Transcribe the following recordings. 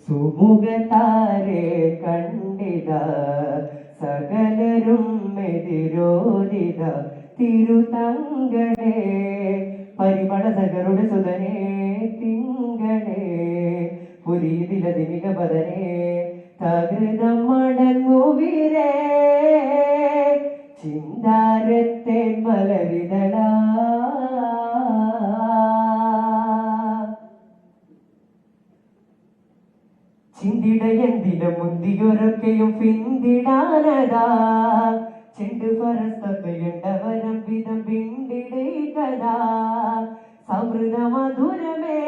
സുമുഖതാരെ കണ്ടിത സകലരും എതിരോദിത തിരുതങ്ങളെ പരിമളസകരുടെ സുതനെ തിങ്കളെ പുരീതിലതിമിക പദനെ തകൃതം മടങ്ങുവിരേ ചിന്താരത്തെ മലരിതള ചിന്തിടയെന്തിന മുന്തിയൊരൊക്കെയും പിന്തിടാനതാ ചെണ്ടു പരസ്തകയുണ്ടവരം വിധം പിന്തിടേകതാ സമൃദ്ധ മധുരമേ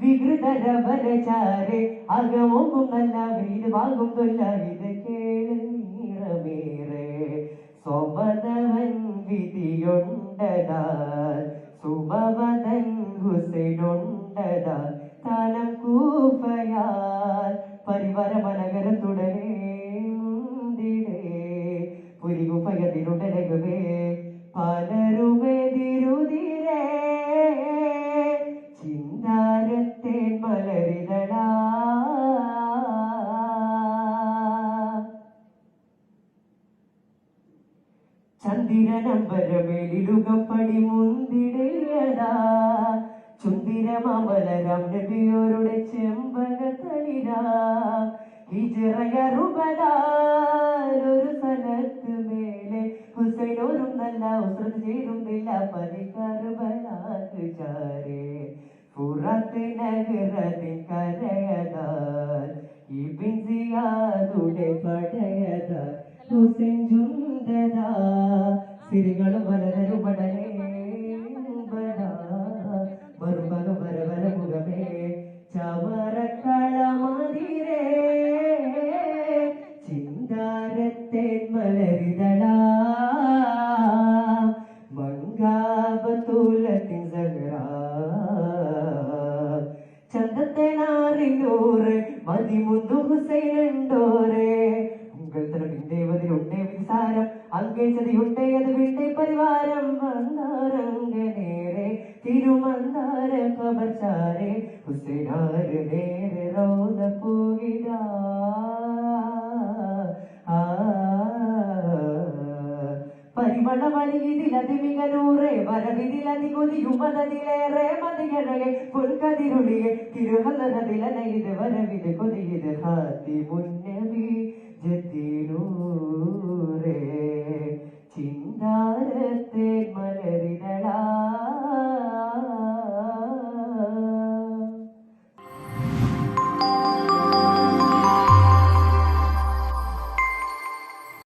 വികൃതരവരചാരെ അകമൊന്നും നല്ല വീട് വാങ്ങും കൊല്ല ഇത് കേളമേറെ സ്വമതവൻ വിധിയുണ്ടതാ സുമവതൻ ഹുസൈനുണ്ടതാ തലം കൂഫയാൽ പരിവരമനഗര തുടരെ മുന്തിടേ പുരികുഫയതിലുടലകവേ പലരുമെതിരുതിരേ ചിന്താരത്തെ മലരിതള ചന്ദിരനമ്പരമേലിലുകം പടി മുന്തിടേയതാ ചുന്തിരമലരം നബിയോരുടെ ചെമ്പകത്തളിര ഹിജറയറുപതാലൊരു സ്ഥലത്ത് മേലെ ഹുസൈനോരും നല്ല ഉസ്രത്ത് ചേരുന്നില്ല പതികറുബലാക്ക് ചാരേ ഫുറത്ത് നഗരത്തിൻ കരയതാൽ ഇബ്ൻ സിയാദുടെ പടയതാൽ ഹുസൈൻ ജുണ്ടതാ സിരികളും വലതരുപടലേ മറുപക വരവര മുഖമേ ചവറക്കളമതിരേ ചിന്താരത്തെ മലരിതള മങ്കാബത്തൂലത്തിൻ സഹറ ചന്തത്തെ നാറിനൂറ് മതിമുന്തു ഹുസൈനുണ്ടോരേ ദേവതയിലുണ്ടേ വിസാരം അങ്കേച്ചതിയുണ്ടേ അത് വിട്ടേ പരിവാരം വന്നാരംഗനേരെ തിരുമന്ദാര കബർച്ചാരെ ഹുസൈനാര് നേരെ റോദ പോയിട പരിമള വഴിയിതിലതിമികനൂറെ വരവിതിലതി കൊതിയുമതിലേറെ മതിയഴകെ പൊൻകതിരുളിയെ തിരുഹലനതിലനയിത് വരവിത് കൊതിയത് ഹാത്തി മുന്നവി ജത്തിനൂ